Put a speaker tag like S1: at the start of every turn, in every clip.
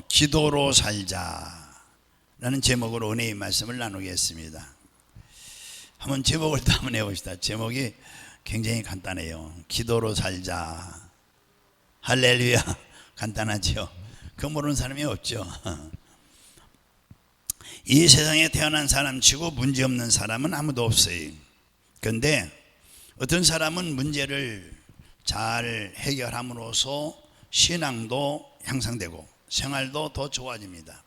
S1: 기도로 살자라는 제목으로 은혜의 말씀을 나누겠습니다. 한번 제목을 또 한번 해봅시다. 제목이 굉장히 간단해요. 기도로 살자. 할렐루야. 간단하죠. 그거 모르는 사람이 없죠. 이 세상에 태어난 사람치고 문제없는 사람은 아무도 없어요. 그런데 어떤 사람은 문제를 잘 해결함으로써 신앙도 향상되고 생활도 더 좋아집니다.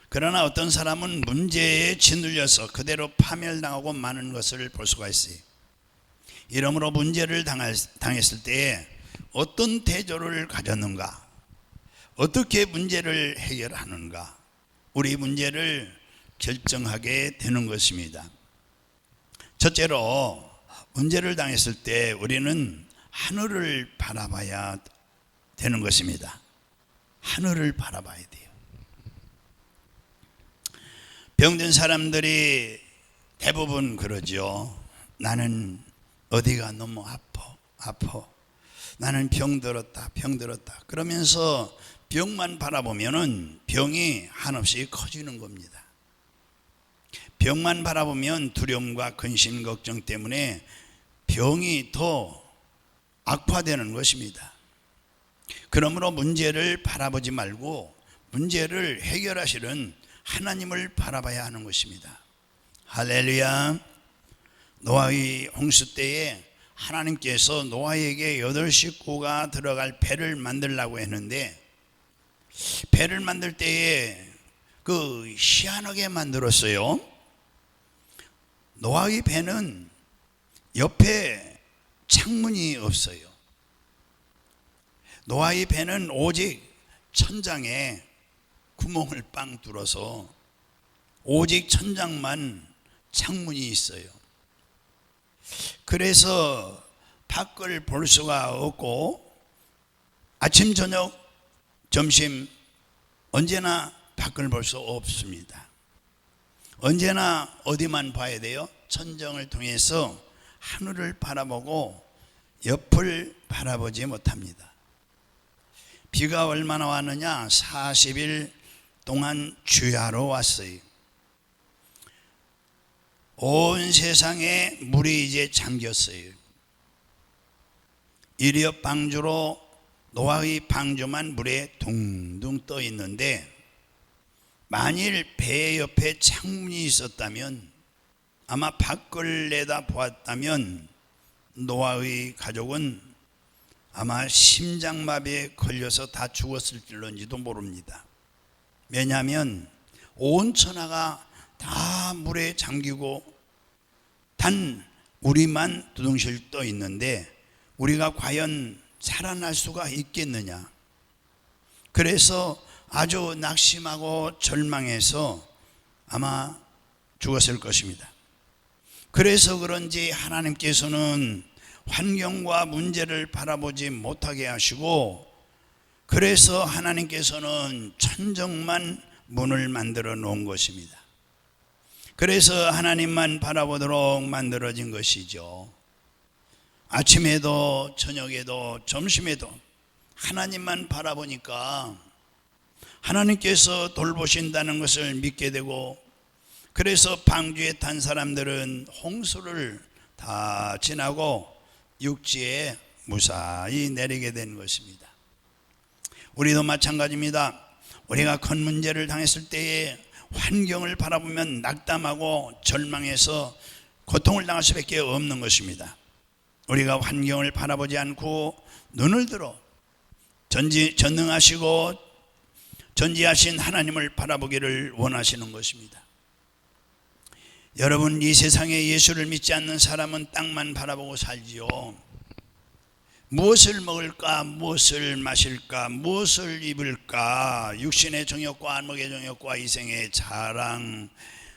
S1: 그러나 어떤 사람은 문제에 짓눌려서 그대로 파멸당하고 마는 것을 볼 수가 있어요. 이러므로 문제를 당했을 때에 어떤 태도를 가졌는가, 어떻게 문제를 해결하는가, 우리 문제를 결정하게 되는 것입니다. 첫째로 문제를 당했을 때 우리는 하늘을 바라봐야 되는 것입니다. 하늘을 바라봐야 돼요. 병든 사람들이 대부분 그러죠. 나는 어디가 너무 아파. 나는 병들었다. 그러면서 병만 바라보면은 병이 한없이 커지는 겁니다. 병만 바라보면 두려움과 근심, 걱정 때문에 병이 더 악화되는 것입니다. 그러므로 문제를 바라보지 말고 문제를 해결하시는 하나님을 바라봐야 하는 것입니다. 할렐루야. 노아의 홍수 때에 하나님께서 노아에게 8 식구가 들어갈 배를 만들라고 했는데, 배를 만들 때에 희한하게 만들었어요. 노아의 배는 옆에 창문이 없어요. 노아의 배는 오직 천장에 구멍을 빵 뚫어서 오직 천장만 창문이 있어요. 그래서 밖을 볼 수가 없고 아침, 저녁, 점심 언제나 밖을 볼 수 없습니다. 언제나 어디만 봐야 돼요? 천정을 통해서 하늘을 바라보고 옆을 바라보지 못합니다. 비가 얼마나 왔느냐? 40일 동안 주야로 왔어요. 온 세상에 물이 이제 잠겼어요. 이리어 방주로 노아의 방주만 물에 둥둥 떠 있는데, 만일 배 옆에 창문이 있었다면, 아마 밖을 내다 보았다면 노아의 가족은 아마 심장마비에 걸려서 다 죽었을지도 모릅니다. 왜냐하면 온 천하가 다 물에 잠기고 단 우리만 두둥실 떠 있는데 우리가 과연 살아날 수가 있겠느냐. 그래서 아주 낙심하고 절망해서 아마 죽었을 것입니다. 그래서 그런지 하나님께서는 환경과 문제를 바라보지 못하게 하시고, 그래서 하나님께서는 천정만 문을 만들어 놓은 것입니다. 그래서 하나님만 바라보도록 만들어진 것이죠. 아침에도 저녁에도 점심에도 하나님만 바라보니까 하나님께서 돌보신다는 것을 믿게 되고, 그래서 방주에 탄 사람들은 홍수를 다 지나고 육지에 무사히 내리게 된 것입니다. 우리도 마찬가지입니다. 우리가 큰 문제를 당했을 때에 환경을 바라보면 낙담하고 절망해서 고통을 당할 수밖에 없는 것입니다. 우리가 환경을 바라보지 않고 눈을 들어 전능하시고 전지하신 하나님을 바라보기를 원하시는 것입니다. 여러분, 이 세상에 예수를 믿지 않는 사람은 땅만 바라보고 살지요. 무엇을 먹을까, 무엇을 마실까, 무엇을 입을까, 육신의 정욕과 안목의 정욕과 이생의 자랑,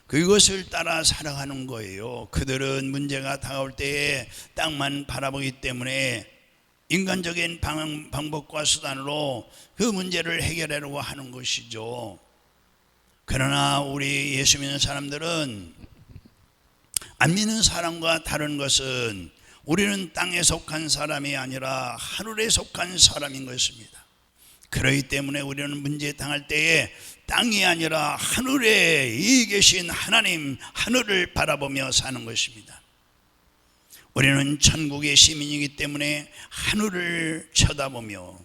S1: 그것을 따라 살아가는 거예요. 그들은 문제가 다가올 때에 땅만 바라보기 때문에 인간적인 방법과 수단으로 그 문제를 해결하려고 하는 것이죠. 그러나 우리 예수 믿는 사람들은, 안 믿는 사람과 다른 것은 우리는 땅에 속한 사람이 아니라 하늘에 속한 사람인 것입니다. 그렇기 때문에 우리는 문제 당할 때에 땅이 아니라 하늘에 이 계신 하나님, 하늘을 바라보며 사는 것입니다. 우리는 천국의 시민이기 때문에 하늘을 쳐다보며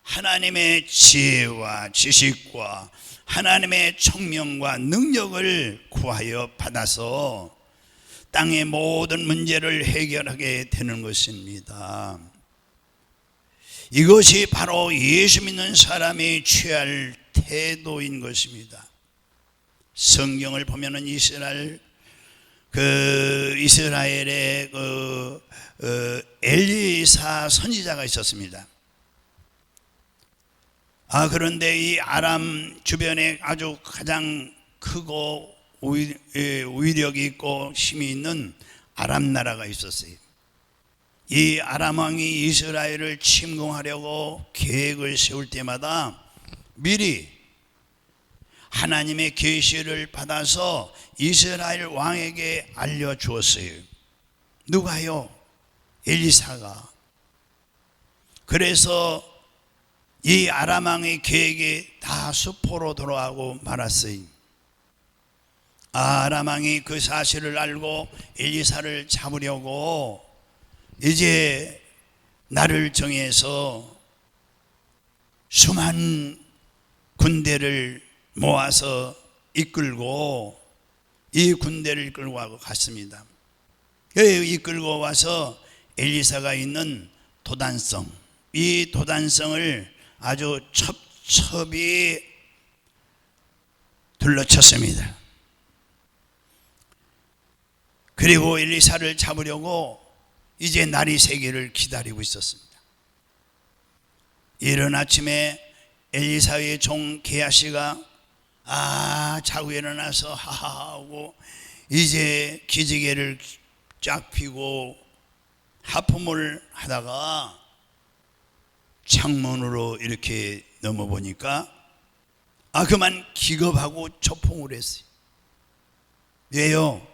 S1: 하나님의 지혜와 지식과 하나님의 총명과 능력을 구하여 받아서 땅의 모든 문제를 해결하게 되는 것입니다. 이것이 바로 예수 믿는 사람이 취할 태도인 것입니다. 성경을 보면은 이스라엘의 엘리사 선지자가 있었습니다. 그런데 이 아람 주변에 아주 가장 크고 위력이 있고 힘이 있는 아람 나라가 있었어요. 이 아람 왕이 이스라엘을 침공하려고 계획을 세울 때마다 미리 하나님의 계시를 받아서 이스라엘 왕에게 알려주었어요. 누가요? 엘리사가. 그래서 이 아람 왕의 계획이 다 수포로 돌아가고 말았어요. 아람 왕이 그 사실을 알고 엘리사를 잡으려고 이제 날을 정해서 수많은 군대를 모아서 이끌고 이 군대를 이끌고 갔습니다. 이끌고 와서 엘리사가 있는 도단성, 이 도단성을 아주 첩첩이 둘러쳤습니다. 그리고 엘리사를 잡으려고 이제 날이 새기를 기다리고 있었습니다. 이른 아침에 엘리사의 종 게하시가 자고 일어나서 하하하고 이제 기지개를 쫙 펴고 하품을 하다가 창문으로 이렇게 넘어보니까 그만 기겁하고 초풍을 했어요. 왜요?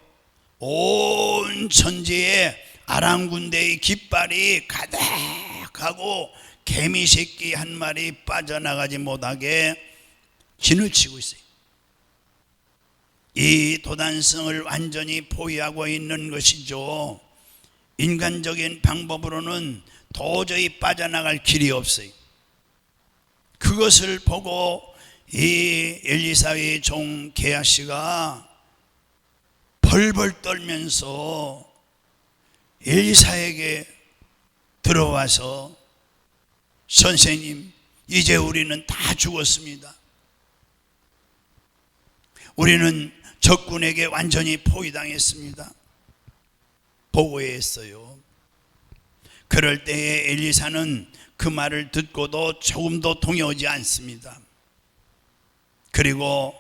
S1: 온 천지에 아람 군대의 깃발이 가득하고 개미 새끼 한 마리 빠져나가지 못하게 진을 치고 있어요. 이 도단성을 완전히 포위하고 있는 것이죠. 인간적인 방법으로는 도저히 빠져나갈 길이 없어요. 그것을 보고 이 엘리사의 종 게하시가 벌벌 떨면서 엘리사에게 들어와서 선생님, 이제 우리는 다 죽었습니다. 우리는 적군에게 완전히 포위당했습니다. 보고했어요. 그럴 때에 엘리사는 그 말을 듣고도 조금도 동요하지 않습니다. 그리고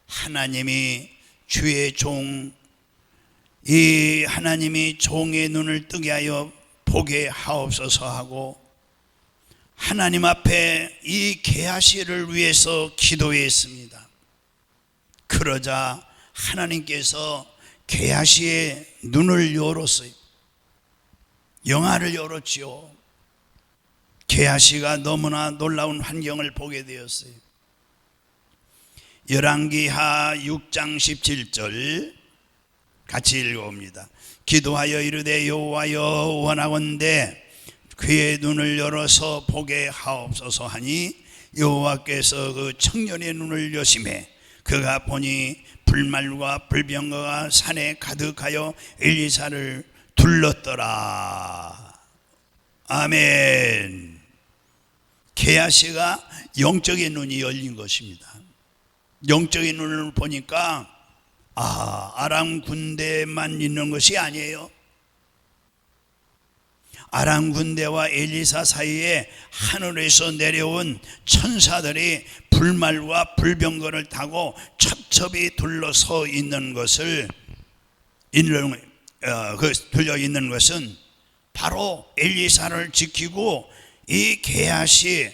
S1: 하나님이 주의 종, 이 하나님이 종의 눈을 뜨게 하여 보게 하옵소서 하고 하나님 앞에 이 게하시를 위해서 기도했습니다. 그러자 하나님께서 게하시의 눈을 열었어요. 영화를 열었지요. 게하시가 너무나 놀라운 환경을 보게 되었어요. 열왕기하 6장 17절 같이 읽어봅니다. 기도하여 이르되 여호와여 원하건대 그의 눈을 열어서 보게 하옵소서 하니 여호와께서 그 청년의 눈을 여심해 그가 보니 불말과 불병거가 산에 가득하여 엘리사를 둘렀더라. 아멘. 게하시가 영적인 눈이 열린 것입니다. 영적인 눈을 보니까 아람 군대만 있는 것이 아니에요. 아람 군대와 엘리사 사이에 하늘에서 내려온 천사들이 불말과 불병거를 타고 첩첩이 둘러서 있는 것을 들려 있는 것은 바로 엘리사를 지키고 이 게하시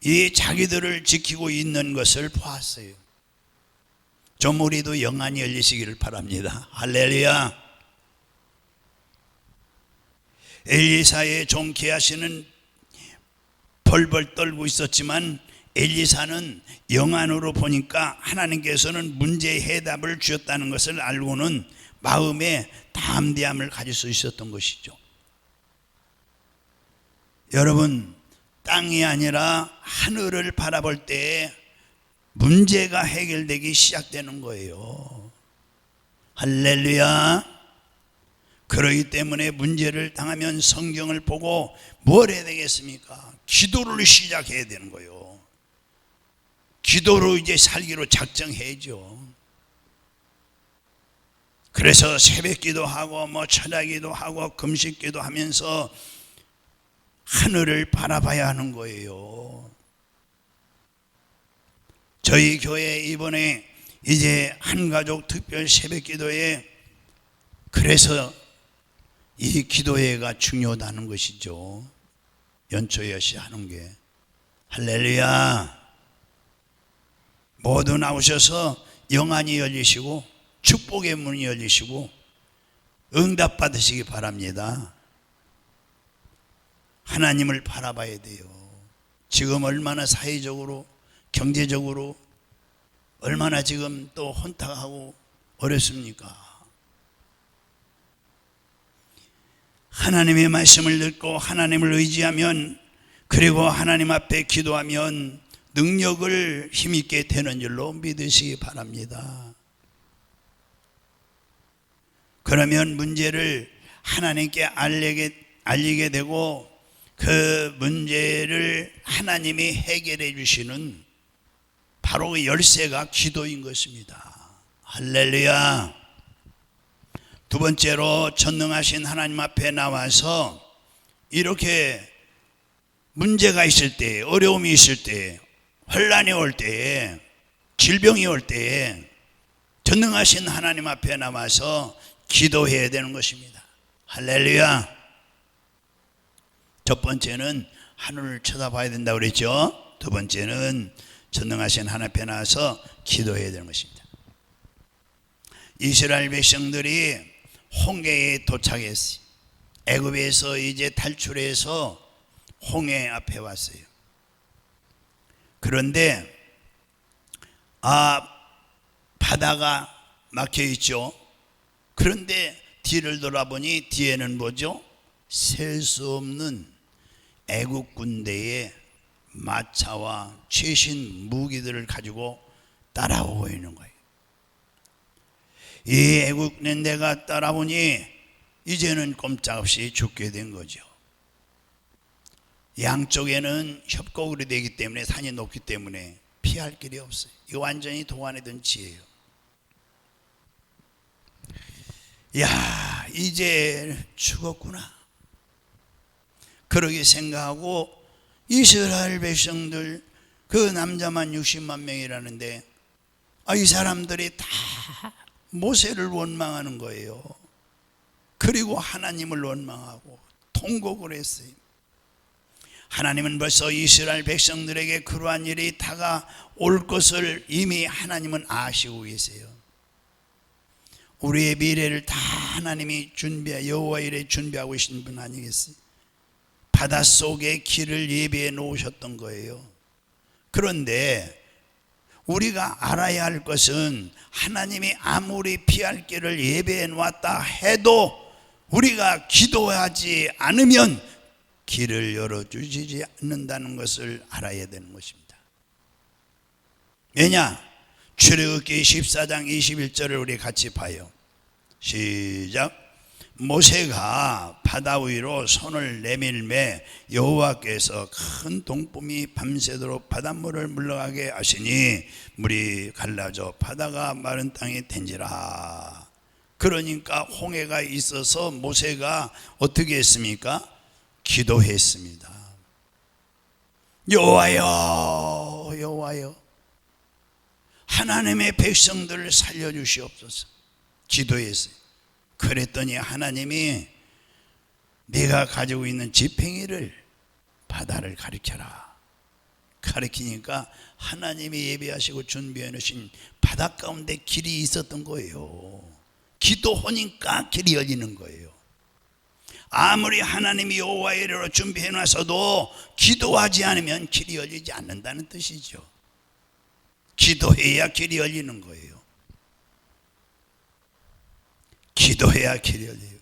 S1: 이 자기들을 지키고 있는 것을 보았어요. 좀 우리도 영안이 열리시기를 바랍니다. 할렐루야. 엘리사의 종 게하시는 벌벌 떨고 있었지만 엘리사는 영안으로 보니까 하나님께서는 문제의 해답을 주셨다는 것을 알고는 마음에 담대함을 가질 수 있었던 것이죠. 여러분, 땅이 아니라 하늘을 바라볼 때 문제가 해결되기 시작되는 거예요. 할렐루야. 그러기 때문에 문제를 당하면 성경을 보고 뭘 해야 되겠습니까? 기도를 시작해야 되는 거예요. 기도로 이제 살기로 작정해야죠. 그래서 새벽 기도하고 철야 기도하고 금식 기도하면서 하늘을 바라봐야 하는 거예요. 저희 교회 이번에 이제 한가족 특별 새벽 기도에 그래서 이 기도회가 중요하다는 것이죠. 연초여시 하는 게. 할렐루야. 모두 나오셔서 영안이 열리시고 축복의 문이 열리시고 응답 받으시기 바랍니다. 하나님을 바라봐야 돼요. 지금 얼마나 사회적으로 경제적으로 얼마나 지금 또 혼탁하고 어렵습니까? 하나님의 말씀을 듣고 하나님을 의지하면, 그리고 하나님 앞에 기도하면 능력을 힘있게 되는 줄로 믿으시기 바랍니다. 그러면 문제를 하나님께 알리게 되고 그 문제를 하나님이 해결해 주시는 바로 그 열쇠가 기도인 것입니다. 할렐루야. 두 번째로, 전능하신 하나님 앞에 나와서 이렇게 문제가 있을 때, 어려움이 있을 때, 혼란이 올 때, 질병이 올 때 전능하신 하나님 앞에 나와서 기도해야 되는 것입니다. 할렐루야. 첫 번째는 하늘을 쳐다봐야 된다고 그랬죠. 두 번째는 전능하신 하나님 앞에 나와서 기도해야 되는 것입니다. 이스라엘 백성들이 홍해에 도착했어요. 애굽에서 이제 탈출해서 홍해 앞에 왔어요. 그런데 바다가 막혀 있죠. 그런데 뒤를 돌아보니 뒤에는 뭐죠? 셀 수 없는 애국 군대의 마차와 최신 무기들을 가지고 따라오고 있는 거예요. 이 애국 군대가 따라오니 이제는 꼼짝없이 죽게 된 거죠. 양쪽에는 협곡으로 되기 때문에, 산이 높기 때문에 피할 길이 없어요. 이거 완전히 도안에 든 지혜예요. 야, 이제 죽었구나. 그러게 생각하고 이스라엘 백성들, 그 남자만 60만 명이라는데 이 사람들이 다 모세를 원망하는 거예요. 그리고 하나님을 원망하고 통곡을 했어요. 하나님은 벌써 이스라엘 백성들에게 그러한 일이 다가올 것을 이미 하나님은 아시고 계세요. 우리의 미래를 다 하나님이 여호와 일에 준비하고 계신 분 아니겠어요? 바닷속에 길을 예비해 놓으셨던 거예요. 그런데 우리가 알아야 할 것은, 하나님이 아무리 피할 길을 예배해 놓았다 해도 우리가 기도하지 않으면 길을 열어주지 않는다는 것을 알아야 되는 것입니다. 왜냐? 출애굽기 14장 21절을 우리 같이 봐요. 시작. 모세가 바다 위로 손을 내밀매 여호와께서 큰 동품이 밤새도록 바닷물을 물러가게 하시니 물이 갈라져 바다가 마른 땅이 된지라. 그러니까 홍해가 있어서 모세가 어떻게 했습니까? 기도했습니다. 여호와여, 여호와여, 하나님의 백성들을 살려주시옵소서. 기도했어요. 그랬더니 하나님이 네가 가지고 있는 지팽이를 바다를 가리켜라. 가리키니까 하나님이 예비하시고 준비해 놓으신 바다 가운데 길이 있었던 거예요. 기도하니까 길이 열리는 거예요. 아무리 하나님이 여호와의 이르로 준비해 놨어도 기도하지 않으면 길이 열리지 않는다는 뜻이죠. 기도해야 길이 열리는 거예요. 기도해야 길이 열려요.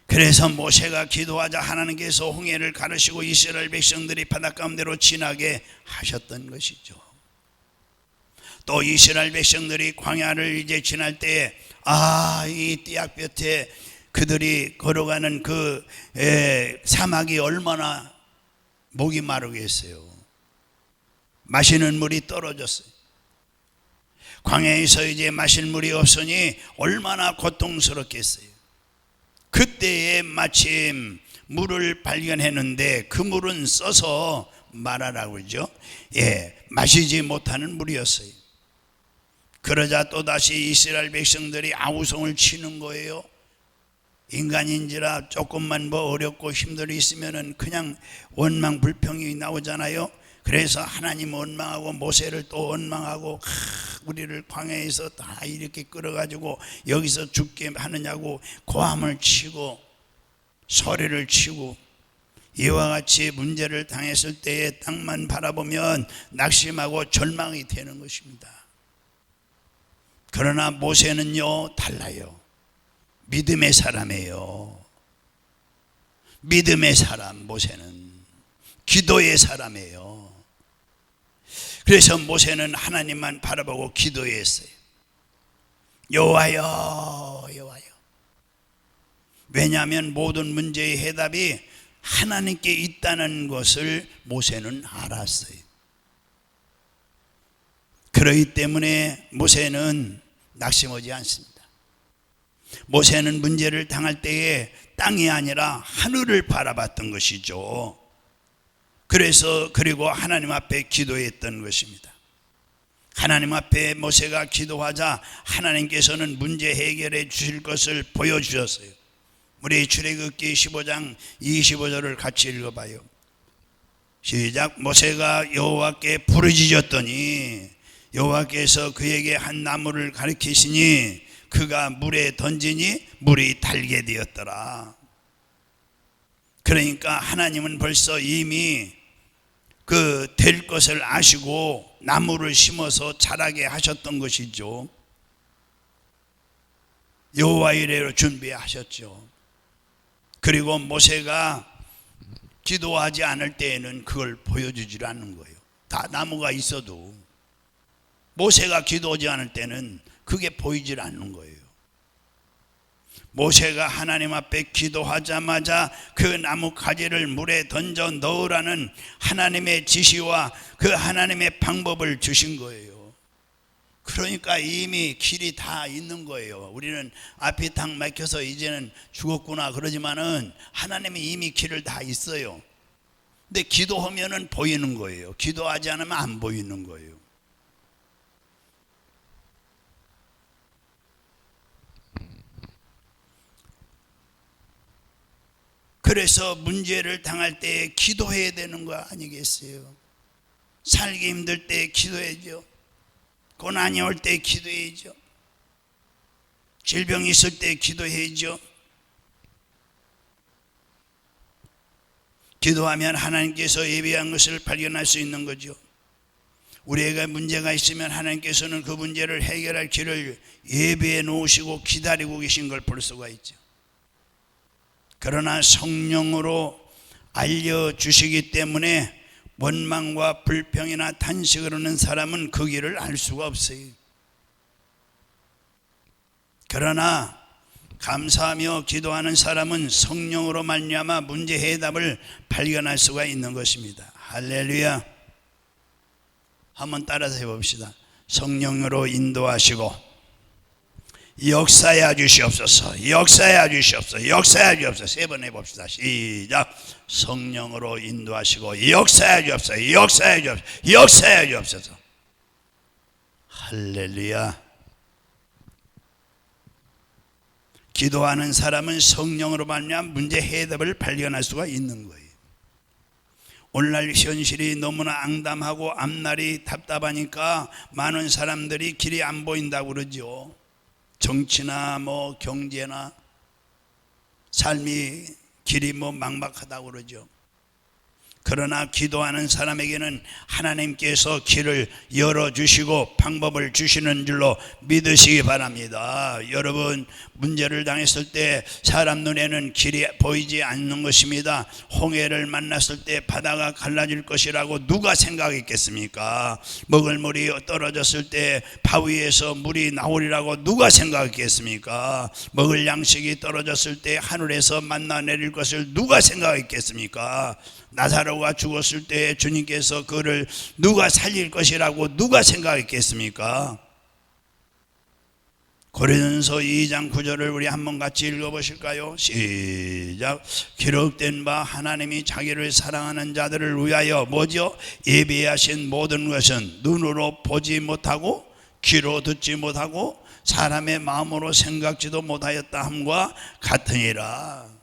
S1: 그래서 모세가 기도하자 하나님께서 홍해를 가르시고 이스라엘 백성들이 바닷 가운데로 지나게 하셨던 것이죠. 또 이스라엘 백성들이 광야를 이제 지날 때에 이 띠약볕에 그들이 걸어가는 그 사막이 얼마나 목이 마르겠어요. 마시는 물이 떨어졌어요. 광야에서 이제 마실 물이 없으니 얼마나 고통스럽겠어요. 그때에 마침 물을 발견했는데 그 물은 써서 말하라고 그러죠. 마시지 못하는 물이었어요. 그러자 또다시 이스라엘 백성들이 아우성을 치는 거예요. 인간인지라 조금만 뭐 어렵고 힘들이 있으면은 그냥 원망 불평이 나오잖아요. 그래서 하나님 원망하고 모세를 또 원망하고 우리를 광야에서 다 이렇게 끌어가지고 여기서 죽게 하느냐고 고함을 치고 소리를 치고 이와 같이 문제를 당했을 때에 땅만 바라보면 낙심하고 절망이 되는 것입니다. 그러나 모세는요 달라요. 믿음의 사람이에요. 믿음의 사람. 모세는 기도의 사람이에요. 그래서 모세는 하나님만 바라보고 기도했어요. 여호와여, 여호와여. 왜냐하면 모든 문제의 해답이 하나님께 있다는 것을 모세는 알았어요. 그렇기 때문에 모세는 낙심하지 않습니다. 모세는 문제를 당할 때에 땅이 아니라 하늘을 바라봤던 것이죠. 그리고 하나님 앞에 기도했던 것입니다. 하나님 앞에 모세가 기도하자 하나님께서는 문제 해결해 주실 것을 보여주셨어요. 우리 출애굽기 15장 25절을 같이 읽어봐요. 시작. 모세가 여호와께 부르짖었더니 여호와께서 그에게 한 나무를 가리키시니 그가 물에 던지니 물이 달게 되었더라. 그러니까 하나님은 벌써 이미 그 될 것을 아시고 나무를 심어서 자라게 하셨던 것이죠. 여호와 이레로 준비하셨죠. 그리고 모세가 기도하지 않을 때에는 그걸 보여주지 않는 거예요. 다 나무가 있어도 모세가 기도하지 않을 때는 그게 보이질 않는 거예요. 모세가 하나님 앞에 기도하자마자 그 나무 가지를 물에 던져 넣으라는 하나님의 지시와 그 하나님의 방법을 주신 거예요. 그러니까 이미 길이 다 있는 거예요. 우리는 앞이 탁 막혀서 이제는 죽었구나 그러지만은 하나님이 이미 길을 다 있어요. 근데 기도하면은 보이는 거예요. 기도하지 않으면 안 보이는 거예요. 그래서 문제를 당할 때 기도해야 되는 거 아니겠어요? 살기 힘들 때 기도해야죠. 고난이 올 때 기도해야죠. 질병이 있을 때 기도해야죠. 기도하면 하나님께서 예비한 것을 발견할 수 있는 거죠. 우리에게 문제가 있으면 하나님께서는 그 문제를 해결할 길을 예비해 놓으시고 기다리고 계신 걸 볼 수가 있죠. 그러나 성령으로 알려주시기 때문에 원망과 불평이나 탄식을 하는 사람은 그 길을 알 수가 없어요. 그러나 감사하며 기도하는 사람은 성령으로 말미암아 문제 해답을 발견할 수가 있는 것입니다. 할렐루야. 한번 따라서 해봅시다. 성령으로 인도하시고 역사해 주시옵소서. 역사해 주시옵소서. 역사해 주옵소서. 세 번 해봅시다. 시작. 성령으로 인도하시고 역사해 주옵소서. 역사해 주옵소서. 역사해 주옵소서. 할렐루야. 기도하는 사람은 성령으로 말미암아 문제 해답을 발견할 수가 있는 거예요. 오늘날 현실이 너무나 앙담하고 앞날이 답답하니까 많은 사람들이 길이 안 보인다고 그러죠. 정치나 뭐 경제나 삶이 길이 막막하다고 그러죠. 그러나 기도하는 사람에게는 하나님께서 길을 열어주시고 방법을 주시는 줄로 믿으시기 바랍니다. 여러분, 문제를 당했을 때 사람 눈에는 길이 보이지 않는 것입니다. 홍해를 만났을 때 바다가 갈라질 것이라고 누가 생각했겠습니까? 먹을 물이 떨어졌을 때 바위에서 물이 나오리라고 누가 생각했겠습니까? 먹을 양식이 떨어졌을 때 하늘에서 만나 내릴 것을 누가 생각했겠습니까? 나사로가 죽었을 때 주님께서 그를 누가 살릴 것이라고 누가 생각했겠습니까? 고린도전서 2장 9절을 우리 한번 같이 읽어보실까요? 시작. 기록된 바 하나님이 자기를 사랑하는 자들을 위하여 뭐죠? 예비하신 모든 것은 눈으로 보지 못하고 귀로 듣지 못하고 사람의 마음으로 생각지도 못하였다 함과 같으니라.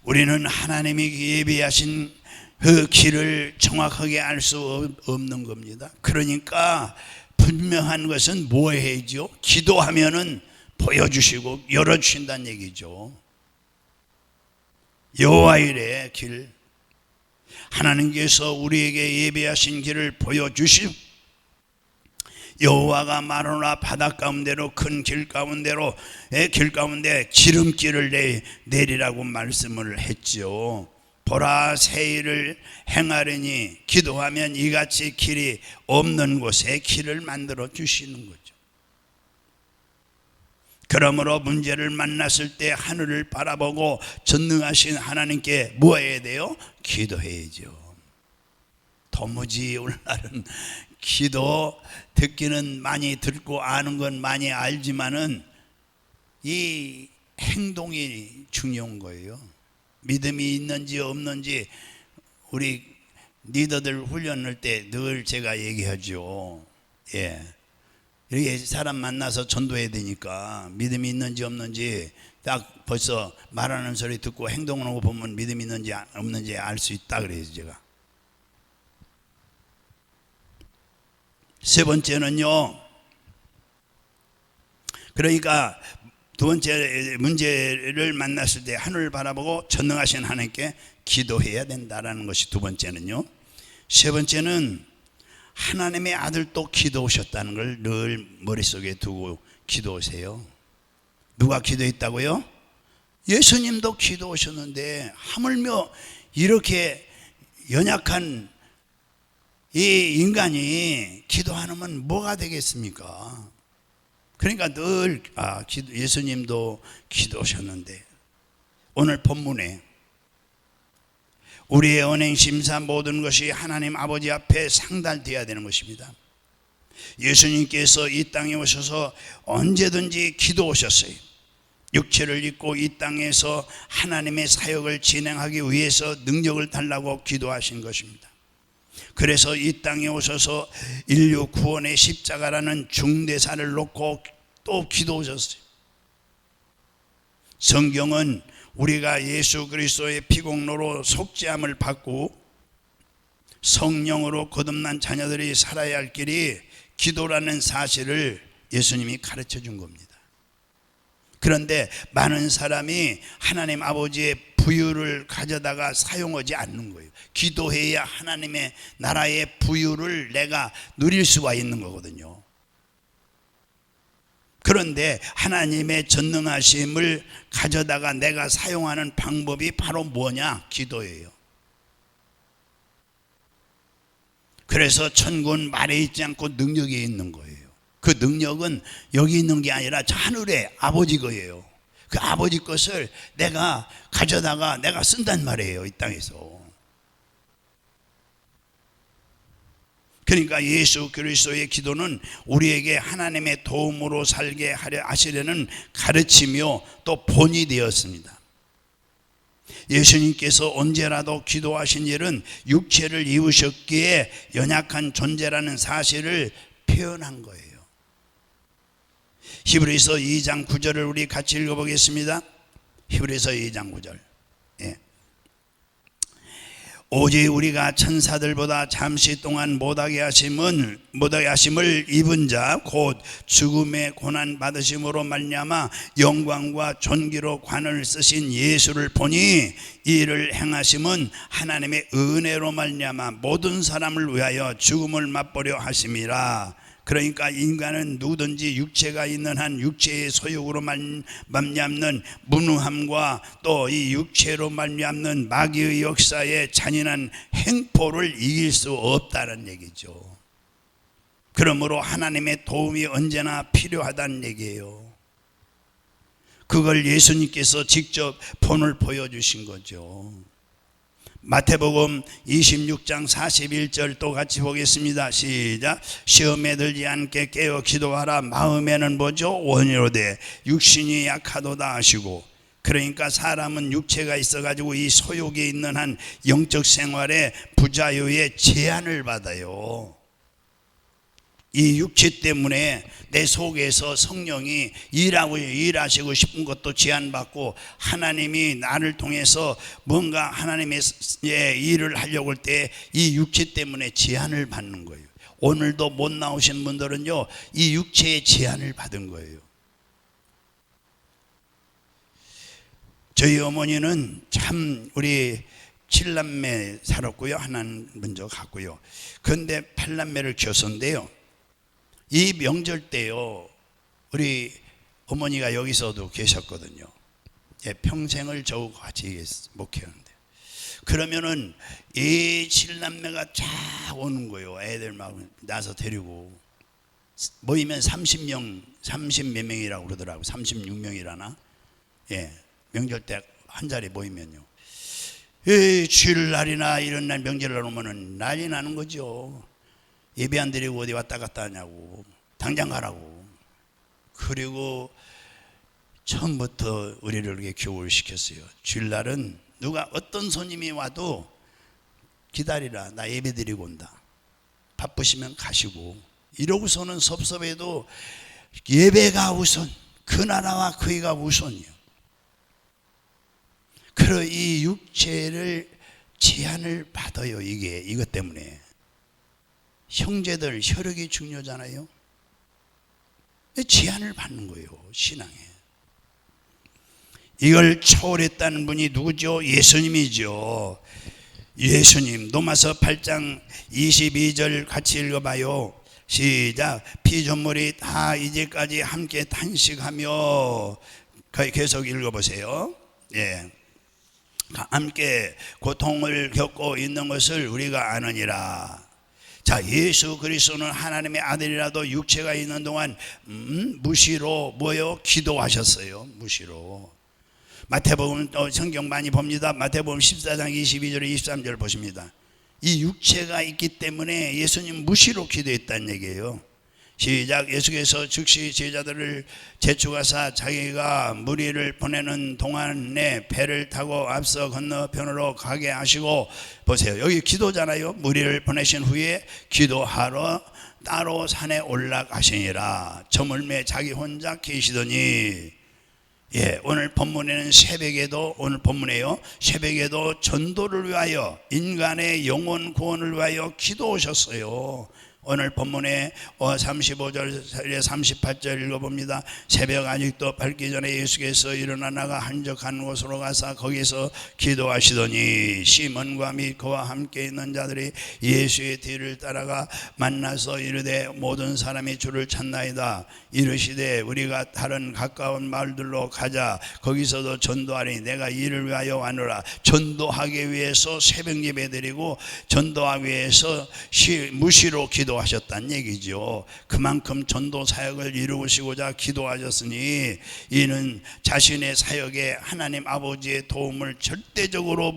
S1: 우리는 하나님이 예비하신 그 길을 정확하게 알 수 없는 겁니다. 그러니까 분명한 것은 뭐해야죠? 기도하면은 보여주시고 열어주신다는 얘기죠. 여호와의 길, 하나님께서 우리에게 예비하신 길을 보여주시고 여호와가 마르나 바다 가운데로 큰 길 가운데로 길 가운데 지름길을 내리라고 말씀을 했죠. 보라, 새 일을 행하려니 기도하면 이같이 길이 없는 곳에 길을 만들어 주시는 거죠. 그러므로 문제를 만났을 때 하늘을 바라보고 전능하신 하나님께 뭐 해야 돼요? 기도해야죠. 도무지 오늘날은 기도 듣기는 많이 듣고 아는 건 많이 알지만은 이 행동이 중요한 거예요. 믿음이 있는지 없는지 우리 리더들 훈련할 때 늘 제가 얘기하죠. 예. 이렇게 사람 만나서 전도해야 되니까 믿음이 있는지 없는지 딱 벌써 말하는 소리 듣고 행동하는 거 보면 믿음이 있는지 없는지 알 수 있다 그래요, 제가. 세 번째는요, 그러니까 두 번째 문제를 만났을 때 하늘을 바라보고 전능하신 하나님께 기도해야 된다라는 것이 두 번째는요. 세 번째는 하나님의 아들도 기도하셨다는 걸 늘 머릿속에 두고 기도하세요. 누가 기도했다고요? 예수님도 기도하셨는데 하물며 이렇게 연약한 이 인간이 기도 안 하면 뭐가 되겠습니까? 그러니까 늘 예수님도 기도하셨는데 오늘 본문에 우리의 언행 심사 모든 것이 하나님 아버지 앞에 상달되어야 되는 것입니다. 예수님께서 이 땅에 오셔서 언제든지 기도하셨어요. 육체를 입고 이 땅에서 하나님의 사역을 진행하기 위해서 능력을 달라고 기도하신 것입니다. 그래서 이 땅에 오셔서 인류 구원의 십자가라는 중대사를 놓고 또 기도하셨어요. 성경은 우리가 예수 그리스도의 피공로로 속죄함을 받고 성령으로 거듭난 자녀들이 살아야 할 길이 기도라는 사실을 예수님이 가르쳐 준 겁니다. 그런데 많은 사람이 하나님 아버지의 부유를 가져다가 사용하지 않는 거예요. 기도해야 하나님의 나라의 부유를 내가 누릴 수가 있는 거거든요. 그런데 하나님의 전능하심을 가져다가 내가 사용하는 방법이 바로 뭐냐? 기도예요. 그래서 천군 말에 있지 않고 능력이 있는 거예요. 그 능력은 여기 있는 게 아니라 저 하늘의 아버지 거예요. 그 아버지 것을 내가 가져다가 내가 쓴단 말이에요, 이 땅에서. 그러니까 예수 그리스도의 기도는 우리에게 하나님의 도움으로 살게 하려 하시려는 가르치며 또 본이 되었습니다. 예수님께서 언제라도 기도하신 일은 육체를 입으셨기에 연약한 존재라는 사실을 표현한 거예요. 히브리서 2장 9절을 우리 같이 읽어보겠습니다. 히브리서 2장 9절. 예. 오직 우리가 천사들보다 잠시 동안 못하게 하심을 입은 자 곧 죽음의 고난 받으심으로 말미암아 영광과 존귀로 관을 쓰신 예수를 보니 이 일을 행하심은 하나님의 은혜로 말미암아 모든 사람을 위하여 죽음을 맛보려 하심이라. 그러니까 인간은 누구든지 육체가 있는 한 육체의 소욕으로 말미암는 무능함과 또 이 육체로 말미암는 마귀의 역사의 잔인한 행포를 이길 수 없다는 얘기죠. 그러므로 하나님의 도움이 언제나 필요하다는 얘기예요. 그걸 예수님께서 직접 본을 보여주신 거죠. 마태복음 26장 41절 또 같이 보겠습니다. 시작. 시험에 들지 않게 깨어 기도하라. 마음에는 뭐죠? 원이로되 육신이 약하도다 하시고. 그러니까 사람은 육체가 있어가지고 이 소욕이 있는 한 영적 생활에 부자유의 제한을 받아요. 이 육체 때문에 내 속에서 성령이 일하시고 싶은 것도 제한받고, 하나님이 나를 통해서 뭔가 하나님의 일을 하려고 할 때 이 육체 때문에 제한을 받는 거예요. 오늘도 못 나오신 분들은요, 이 육체의 제한을 받은 거예요. 저희 어머니는 참 우리 7남매 살았고요. 하나는 먼저 갔고요. 그런데 8남매를 키웠었는데요. 이 명절 때요, 우리 어머니가 여기서도 계셨거든요. 평생을 저하고 같이 목회하는데, 그러면은 이 7남매가 쫙 오는 거예요. 애들 막 나서 데리고 모이면 30몇 명이라고 그러더라고요. 36명이라나. 명절 때 한 자리 모이면요, 주일날이나 이런 날 명절날 오면은 난리 나는 거죠. 예배 안 드리고 어디 왔다 갔다 하냐고, 당장 가라고. 그리고 처음부터 우리를 이렇게 교육을 시켰어요. 주일날은 누가 어떤 손님이 와도 기다리라, 나 예배 드리고 온다, 바쁘시면 가시고. 이러고서는 섭섭해도 예배가 우선, 그 나라와 그이가 우선이요. 그러 이 육체를 제한을 받아요. 이것 때문에. 형제들 혈육이 중요하잖아요. 제한을 받는 거예요, 신앙에. 이걸 초월했다는 분이 누구죠? 예수님이죠. 예수님. 로마서 8장 22절 같이 읽어봐요. 시작. 피조물이 다 이제까지 함께 탄식하며, 계속 읽어보세요. 함께 고통을 겪고 있는 것을 우리가 아느니라. 자, 예수 그리스도는 하나님의 아들이라도 육체가 있는 동안 무시로 뭐요? 기도하셨어요. 무시로. 마태복음 성경 많이 봅니다. 마태복음 14장 22절 23절 보십니다. 이 육체가 있기 때문에 예수님 무시로 기도했다는 얘기예요. 시작. 예수께서 즉시 제자들을 제축하사 자기가 무리를 보내는 동안에 배를 타고 앞서 건너편으로 가게 하시고, 보세요, 여기 기도잖아요. 무리를 보내신 후에 기도하러 따로 산에 올라가시니라. 저물매 자기 혼자 계시더니, 오늘 본문에는 오늘 본문에요, 새벽에도 전도를 위하여, 인간의 영혼 구원을 위하여 기도하셨어요. 오늘 본문에 35절 38절 읽어봅니다. 새벽 아직도 밝기 전에 예수께서 일어나 나가 한적한 곳으로 가서 거기서 기도하시더니 시몬과 및 그와 함께 있는 자들이 예수의 뒤를 따라가 만나서 이르되 모든 사람이 주를 찾나이다. 이르시되 우리가 다른 가까운 마을들로 가자. 거기서도 전도하리니 내가 이를 위하여 왔노라. 전도하기 위해서 새벽 예배 드리고 전도하기 위해서 무시로 기도하셨다는 얘기죠. 그만큼 전도 사역을 이루시고자 기도하셨으니 이는 자신의 사역에 하나님 아버지의 도움을 절대적으로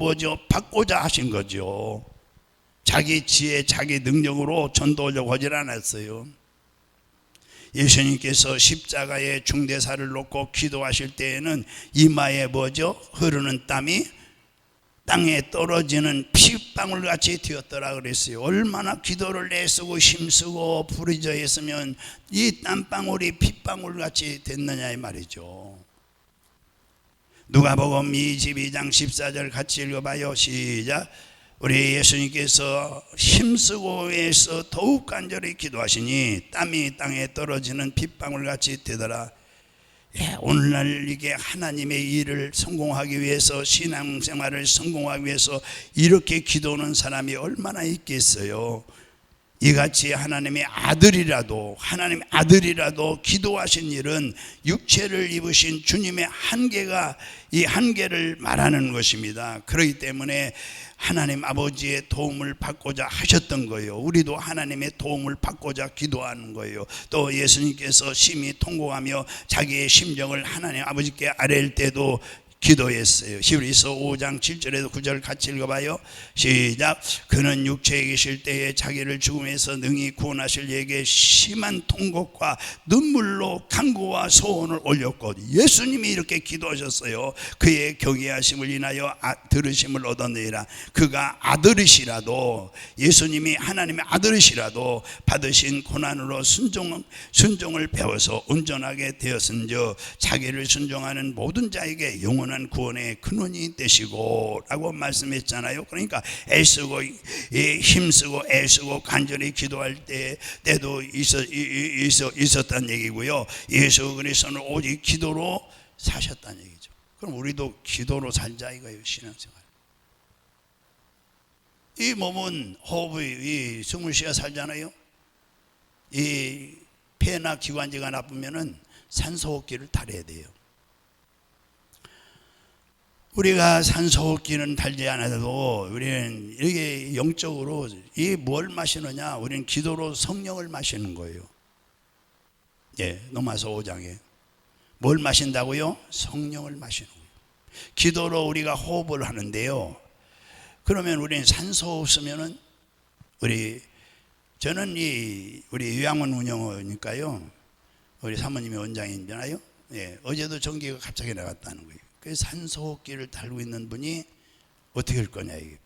S1: 받고자 하신 거죠. 자기 지혜, 자기 능력으로 전도하려고 하질 않았어요. 예수님께서 십자가의 중대사를 놓고 기도하실 때에는 이마에 흐르는 땀이 땅에 떨어지는 피방울 같이 되었더라 그랬어요. 얼마나 기도를 애쓰고 힘쓰고 부르짖어 했으면 이 땀방울이 핏방울 같이 됐느냐 이 말이죠. 누가복음 22장 14절 같이 읽어봐요. 시작. 우리 예수님께서 힘쓰고 애써 더욱 간절히 기도하시니 땀이 땅에 떨어지는 빗방울같이 되더라. 오늘날 이게 하나님의 일을 성공하기 위해서, 신앙생활을 성공하기 위해서 이렇게 기도하는 사람이 얼마나 있겠어요. 이같이 하나님의 아들이라도 기도하신 일은 육체를 입으신 주님의 한계가, 이 한계를 말하는 것입니다. 그렇기 때문에 하나님 아버지의 도움을 받고자 하셨던 거예요. 우리도 하나님의 도움을 받고자 기도하는 거예요. 또 예수님께서 심히 통곡하며 자기의 심정을 하나님 아버지께 아뢰일 때도 기도했어요. 히브리서 5장 7절에도 9절 같이 읽어봐요. 시작. 그는 육체에 계실 때에 자기를 죽음에서 능히 구원하실 이에게 심한 통곡과 눈물로 간구와 소원을 올렸고, 예수님이 이렇게 기도하셨어요. 그의 경외하심을 인하여 들으심을 얻었느니라. 그가 아들이시라도, 예수님이 하나님의 아들이시라도 받으신 고난으로 순종을 배워서 온전하게 되었은즉 자기를 순종하는 모든 자에게 영원한 구원의 근원이 되시고 라고 말씀했잖아요. 그러니까 애쓰고 힘쓰고 애쓰고 간절히 기도할 때도 있었다는 얘기고요. 예수 그리스도는 오직 기도로 사셨다는 얘기죠. 그럼 우리도 기도로 살자 이거예요. 신앙생활. 이 몸은 호흡이 숨을 쉬어 살잖아요. 이 폐나 기관지가 나쁘면은 산소호흡기를 달아야 돼요. 우리가 산소호흡기는 달지 않아도 우리는 이게 영적으로 이 뭘 마시느냐? 우리는 기도로 성령을 마시는 거예요. 로마서 5장에 뭘 마신다고요? 성령을 마시는 거예요. 기도로 우리가 호흡을 하는데요. 그러면 우리는 산소 없으면은 저는 우리 요양원 운영원이니까요. 우리 사모님이 원장이잖아요. 어제도 전기가 갑자기 나갔다는 거예요. 그 산소호흡기를 달고 있는 분이 어떻게 할 거냐 이게.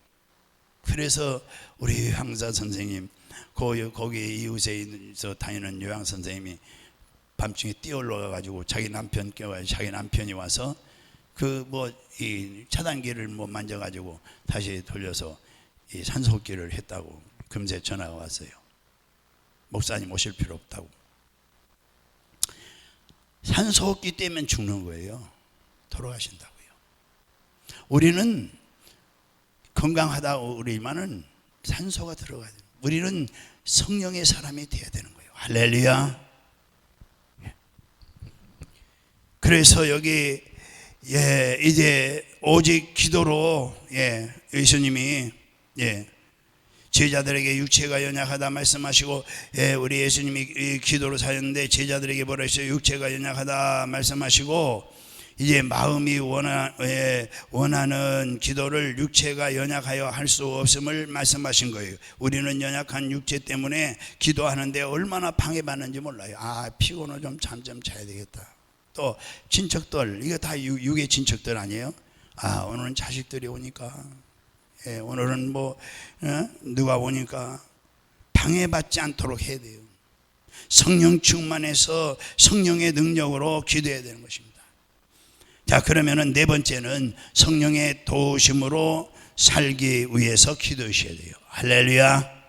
S1: 그래서 우리 요양사 선생님, 거기 이웃에 다니는 요양 선생님이 밤중에 뛰어올라 가지고 자기 남편 깨워가지고 자기 남편이 와서 이 차단기를 만져 가지고 다시 돌려서 이 산소호흡기를 했다고 금세 전화가 왔어요. 목사님 오실 필요 없다고. 산소호흡기 때문에 죽는 거예요. 돌아가신다고요. 우리는 건강하다고 우리만은 산소가 들어가야 돼요. 우리는 성령의 사람이 되어야 되는 거예요. 할렐루야. 그래서 여기 이제 오직 기도로 예수님이 제자들에게 육체가 연약하다 말씀하시고, 우리 예수님이 기도로 사셨는데 제자들에게 뭐라 했어요? 육체가 연약하다 말씀하시고, 이제 마음이 원하는 기도를 육체가 연약하여 할 수 없음을 말씀하신 거예요. 우리는 연약한 육체 때문에 기도하는데 얼마나 방해받는지 몰라요. 피곤해 좀 잠 좀 자야 되겠다. 또 친척들, 이거 다 육의 친척들 아니에요? 오늘은 자식들이 오니까, 오늘은 누가 오니까 방해받지 않도록 해야 돼요. 성령 충만해서 성령의 능력으로 기도해야 되는 것입니다. 자, 그러면은 네 번째는 성령의 도우심으로 살기 위해서 기도하셔야 돼요. 할렐루야.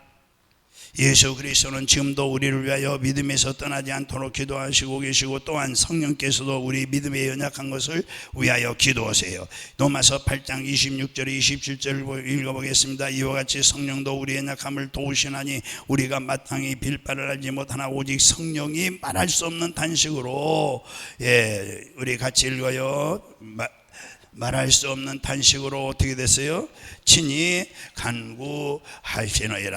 S1: 예수 그리스도는 지금도 우리를 위하여 믿음에서 떠나지 않도록 기도하시고 계시고, 또한 성령께서도 우리 믿음에 연약한 것을 위하여 기도하세요. 로마서 8장 26절 27절 읽어보겠습니다. 이와 같이 성령도 우리의 연약함을 도우시나니 우리가 마땅히 빌 바를 알지 못하나 오직 성령이 말할 수 없는 단식으로, 우리 같이 읽어요. 말할 수 없는 단식으로 어떻게 됐어요? 친히 간구하시느니라.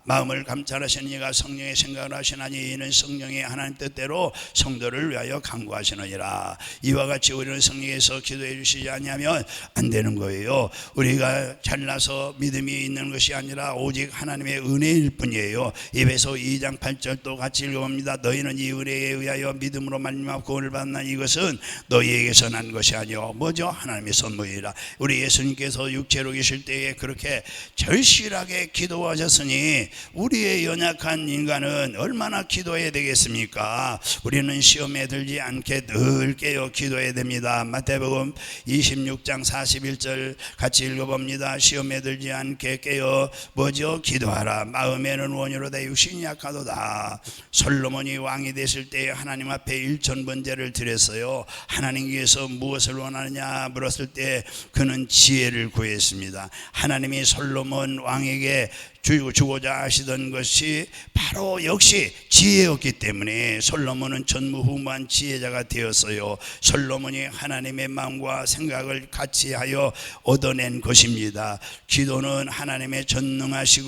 S1: 마음을 감찰하시는 이가 성령의 생각을 하시나니 이는 성령의 하나님 뜻대로 성도를 위하여 간구하시느니라. 이와 같이 우리는 성령에서 기도해 주시지 아니하면 안 되는 거예요. 우리가 잘나서 믿음이 있는 것이 아니라 오직 하나님의 은혜일 뿐이에요. 에베소 2장 8절도 같이 읽어봅니다. 너희는 이 은혜에 의하여 믿음으로 말미암아 구원을 받나 이것은 너희에게서 난 것이 아니요 뭐죠? 뭐죠? 하나님의 선물이라. 우리 예수님께서 육체로 계실 때에 그렇게 절실하게 기도하셨으니 우리의 연약한 인간은 얼마나 기도해야 되겠습니까? 우리는 시험에 들지 않게 늘 깨어 기도해야 됩니다. 마태복음 26장 41절 같이 읽어봅니다. 시험에 들지 않게 깨어 뭐죠? 기도하라. 마음에는 원이로다 육신이 약하도다. 솔로몬이 왕이 됐을 때 하나님 앞에 일천번제를 드렸어요. 하나님께서 무엇을 원하느냐 물었을 때 그는 지혜를 구했습니다. 하나님이 솔로몬 왕에게 주고자 하시던 것이 바로 역시 지혜였기 때문에 솔로몬은 전무후무한 지혜자가 되었어요. 솔로몬이 하나님의 마음과 생각을 같이 하여 얻어낸 것입니다. 기도는 하나님의 전능하신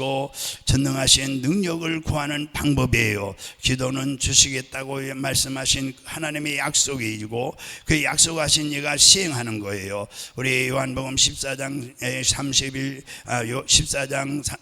S1: 능력을 구하는 방법이에요. 기도는 주시겠다고 말씀하신 하나님의 약속이고 그 약속하신 이가 시행하는 거예요. 우리 요한복음 14장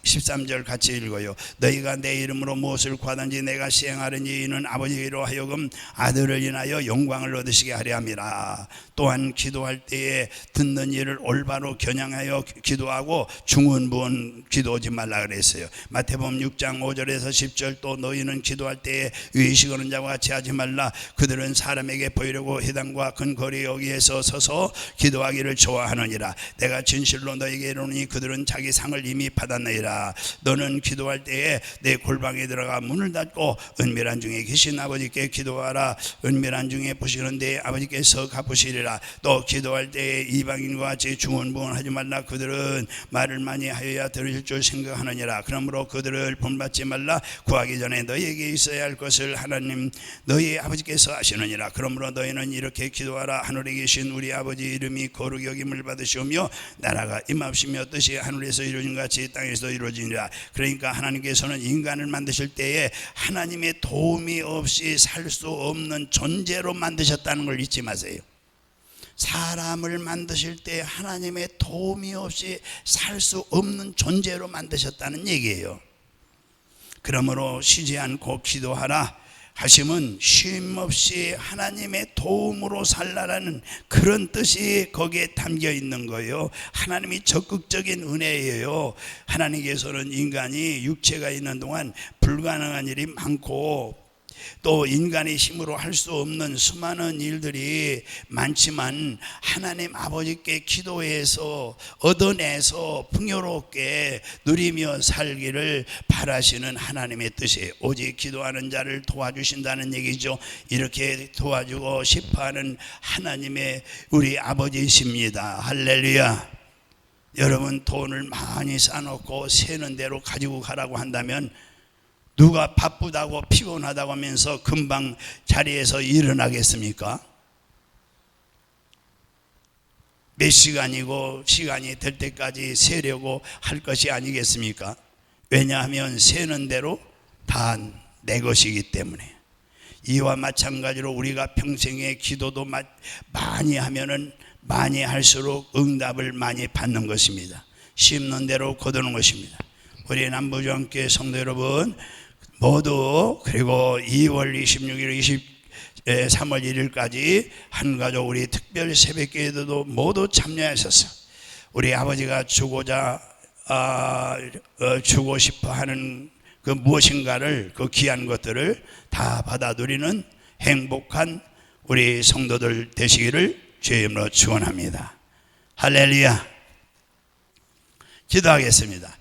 S1: 13절 같이 읽어요. 너희가 내 이름으로 무엇을 구하든지 내가 시행하리니 이는 아버지로 하여금 아들을 인하여 영광을 얻으시게 하려 함이라. 또한 기도할 때에 듣는 일을 올바로 겨냥하여 기도하고 중언부언 기도하지 말라 그랬어요. 마태복음 6장 5절에서 10절 또 너희는 기도할 때에 의식하는 자와 같이 하지 말라. 그들은 사람에게 보이려고 회당과 큰 거리 여기에서 서서 기도하기를 좋아하느니라. 내가 진실로 너희에게 이르노니 그들은 자기 상을 이미 받았느니라. 너는 기도할 때에 내 골방에 들어가 문을 닫고 은밀한 중에 계신 아버지께 기도하라. 은밀한 중에 보시는데 아버지께서 갚으시리라. 또 기도할 때에 이방인과 같이 중언부언하지 말라. 그들은 말을 많이 하여야 들으실 줄 생각하느니라. 그러므로 그들을 본받지 말라. 구하기 전에 너희에게 있어야 할 것을 하나님 너희 아버지께서 아시느니라. 그러므로 너희는 이렇게 기도하라. 하늘에 계신 우리 아버지 이름이 거룩히 여김을 받으시오며 나라가 임하시며 뜻이 하늘에서 이루어진 같이 땅에서 이루어지니라. 그러니까 하나님께서는 인간을 만드실 때에 하나님의 도움이 없이 살 수 없는 존재로 만드셨다는 걸 잊지 마세요. 사람을 만드실 때 하나님의 도움이 없이 살 수 없는 존재로 만드셨다는 얘기예요. 그러므로 쉬지 않고 기도하라 하심은 쉼 없이 하나님의 도움으로 살라라는 그런 뜻이 거기에 담겨 있는 거예요. 하나님이 적극적인 은혜예요. 하나님께서는 인간이 육체가 있는 동안 불가능한 일이 많고 또 인간의 힘으로 할 수 없는 수많은 일들이 많지만 하나님 아버지께 기도해서 얻어내서 풍요롭게 누리며 살기를 바라시는 하나님의 뜻이에요. 오직 기도하는 자를 도와주신다는 얘기죠. 이렇게 도와주고 싶어하는 하나님의 우리 아버지이십니다. 할렐루야. 여러분 돈을 많이 쌓아놓고 새는 대로 가지고 가라고 한다면 누가 바쁘다고 피곤하다고 하면서 금방 자리에서 일어나겠습니까? 몇 시간이고 시간이 될 때까지 세려고 할 것이 아니겠습니까? 왜냐하면 세는 대로 다 내 것이기 때문에. 이와 마찬가지로 우리가 평생에 기도도 많이 하면은 많이 할수록 응답을 많이 받는 것입니다. 심는 대로 거두는 것입니다. 우리 남부교회 성도 여러분 모두 그리고 2월 26일 3월 1일까지 한가족 우리 특별 새벽기도도 모두 참여하셨어요. 우리 아버지가 주고 싶어 하는 그 무엇인가를 그 귀한 것들을 다 받아 누리는 행복한 우리 성도들 되시기를 주의 이름으로 축원합니다. 할렐루야. 기도하겠습니다.